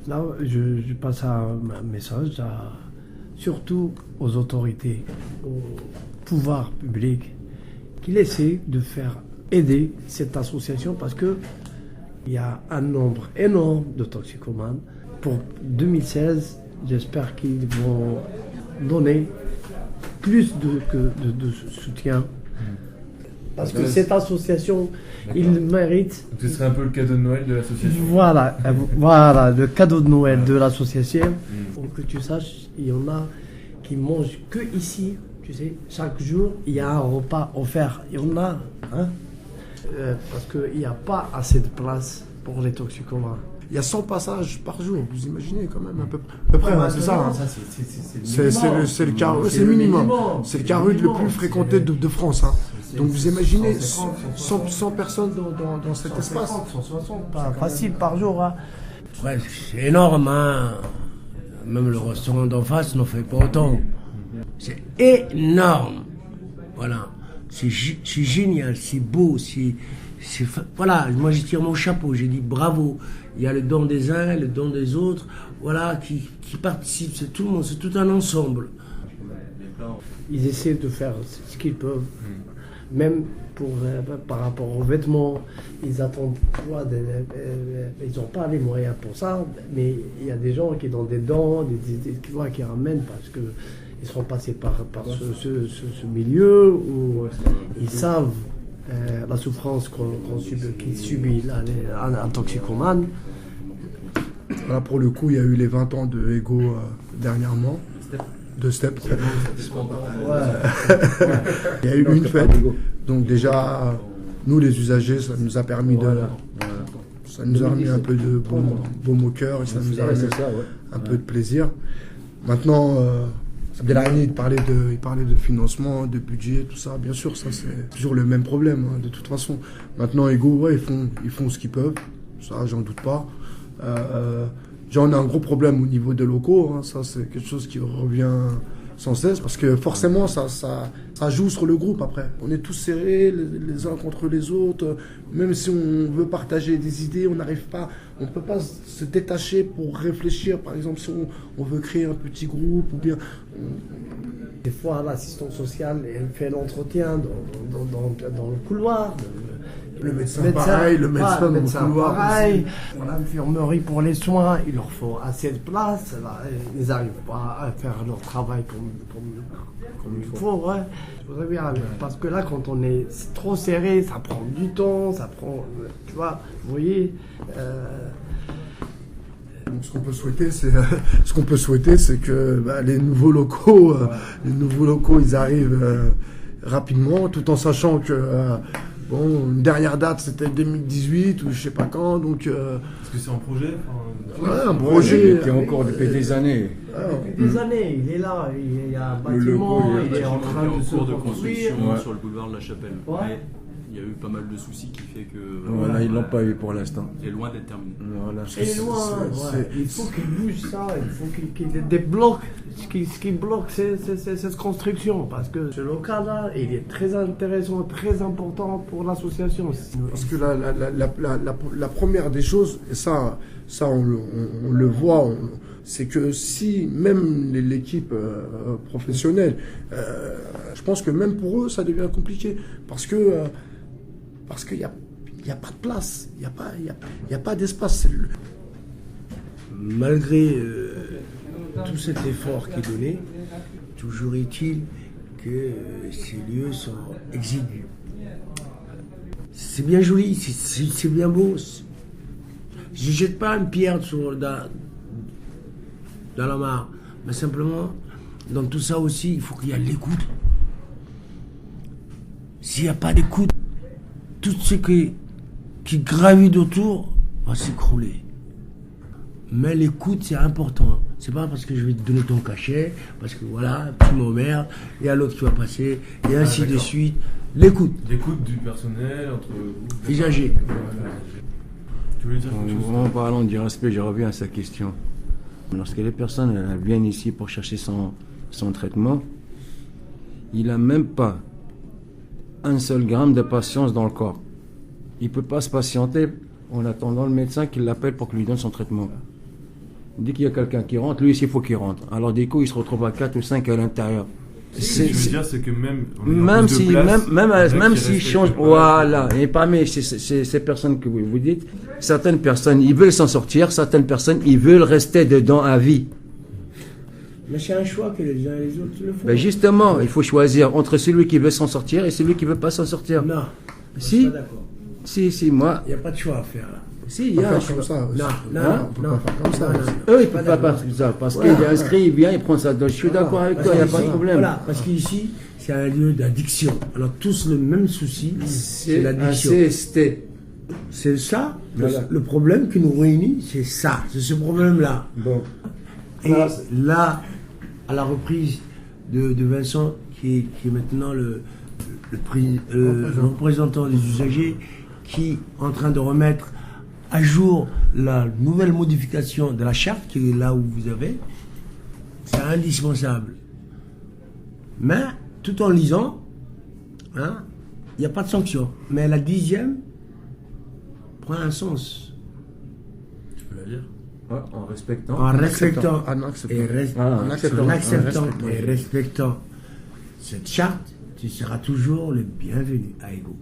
Là, je passe un message surtout aux autorités, au pouvoir public, qu'il essaie de faire aider cette association parce que il y a un nombre énorme de toxicomanes. Pour 2016, j'espère qu'ils vont donner plus de soutien. Parce que cette association, il mérite. Ce serait un peu le cadeau de Noël de l'association. Voilà, le cadeau de Noël de l'association. Pour que tu saches, il y en a qui mangent que ici. Tu sais, chaque jour, il y a un repas offert. Il y en a, hein, parce qu'il n'y a pas assez de place pour les toxicomanes. Il y a 100 passages par jour, vous imaginez quand même à peu près, c'est ça. Hein. C'est le minimum. C'est le carré le plus fréquenté de France. Hein. Donc vous imaginez 100 personnes dans cet espace. 160, pas facile par jour. Hein. Ouais, c'est énorme. Hein. Même le restaurant d'en face n'en fait pas autant. C'est énorme. Voilà. C'est génial, c'est beau, voilà, moi je tire mon chapeau, j'ai dit bravo. Il y a le don des uns, le don des autres, voilà, qui participent, c'est tout le monde, c'est tout un ensemble. Ils essaient de faire ce qu'ils peuvent, même par rapport aux vêtements, ils attendent, ils n'ont pas les moyens pour ça, mais il y a des gens qui donnent des dons, qui ramènent parce que ils sont passés par ce milieu où ils savent la souffrance qu'il subit un toxicomane. Là, pour le coup, il y a eu les 20 ans de Ego dernièrement. De Step. Il y a eu une fête. Donc déjà, nous les usagers, ça nous a permis ça nous a remis un peu de baume au cœur et ça nous a remis un peu de plaisir. Maintenant, Abdelhani, il parlait de financement, de budget, tout ça. Bien sûr, ça c'est toujours le même problème, hein, de toute façon. Maintenant, Ego, ils font ce qu'ils peuvent. Ça, j'en doute pas. On a un gros problème au niveau des locaux. Hein, ça, c'est quelque chose qui revient sans cesse parce que forcément, ça joue sur le groupe après. On est tous serrés les uns contre les autres. Même si on veut partager des idées, on n'arrive pas. On ne peut pas se détacher pour réfléchir. Par exemple, si on veut créer un petit groupe ou bien... Des fois, l'assistante sociale, elle fait l'entretien dans le couloir. Le médecin pareil, le médecin dans le couloir pareil. L'infirmerie pour les soins, il leur faut assez de place. Là, ils n'arrivent pas à faire leur travail comme il faut. Ouais. Vous savez, parce que là, quand on est trop serré, ça prend du temps, ça prend... Tu vois, vous voyez... Ce qu'on peut souhaiter, c'est que les nouveaux locaux, ils arrivent rapidement, tout en sachant que une dernière date c'était 2018 ou je sais pas quand, donc. Est-ce que c'est un projet? Un projet. Il était encore depuis des années. Depuis des années, il est là, il y a un bâtiment, il est en train de se construire sur le boulevard de la Chapelle. Ouais. Il y a eu pas mal de soucis qui fait que... Voilà, ils ne l'ont pas eu pour l'instant. Il est loin d'être terminé. Voilà. Et loin, il faut qu'il bouge ça, il faut qu'il débloque. Ce qui bloque, c'est cette construction. Parce que ce local-là, il est très intéressant, très important pour l'association. Parce que la première des choses, et ça on le voit, c'est que si même l'équipe professionnelle, je pense que même pour eux, ça devient compliqué. Parce qu'il n'y a pas de place, il n'y a pas d'espace. Malgré tout cet effort qui est donné, toujours est-il que ces lieux sont exigus. C'est bien joli, c'est bien beau. Je ne jette pas une pierre dans la mare, mais simplement, dans tout ça aussi, il faut qu'il y ait l'écoute. S'il n'y a pas d'écoute, tout ce qui gravite autour va s'écrouler. Mais l'écoute, c'est important. C'est pas parce que je vais te donner ton cachet, parce que voilà, tu m'emmerdes, il y a l'autre qui va passer, et ainsi de suite. L'écoute. L'écoute du personnel, entre vous. Usagers. Tu voulais dire quelque chose? En parlant du respect, je reviens à sa question. Lorsque les personnes viennent ici pour chercher son traitement, il n'a même pas un seul gramme de patience dans le corps. Il ne peut pas se patienter en attendant le médecin qui l'appelle pour qu'il lui donne son traitement. Dès qu'il y a quelqu'un qui rentre, lui aussi il faut qu'il rentre. Alors du coup, il se retrouve à 4 ou 5 à l'intérieur. Ce que je veux dire, c'est que même s'ils changent, voilà, et parmi ces personnes que vous dites, certaines personnes, ils veulent s'en sortir, certaines personnes, ils veulent rester dedans à vie. Mais c'est un choix que les uns et les autres le font. Ben justement, il faut choisir entre celui qui veut s'en sortir et celui qui veut pas s'en sortir. Non, Si. je suis pas d'accord. Si, moi. Il n'y a pas de choix à faire là. Si, il On y peut a pas un faire comme choix. ça. aussi. Non, On peut pas faire comme ça. aussi. Eux, ils ne peuvent pas faire ça parce qu'il est inscrit, il vient, il prend sa dose. Je suis d'accord avec toi, il n'y a pas de problème. Voilà, parce qu'ici, c'est un lieu d'addiction. Alors, tous le même souci, c'est C'est un l'addiction. CST. C'est ça, Voilà. le problème qui nous réunit, c'est ça, c'est ce problème-là. Bon. Et là, à la reprise de Vincent, qui est maintenant le représentant des usagers, qui est en train de remettre à jour la nouvelle modification de la charte, qui est là où vous avez, c'est indispensable. Mais, tout en lisant, hein, il n'y a pas de sanction. Mais la 10e prend un sens. Tu peux la lire. Ouais, en respectant. En respectant En acceptant. en acceptant. acceptant En et respectant cette charte, tu seras toujours le bienvenu à Ego.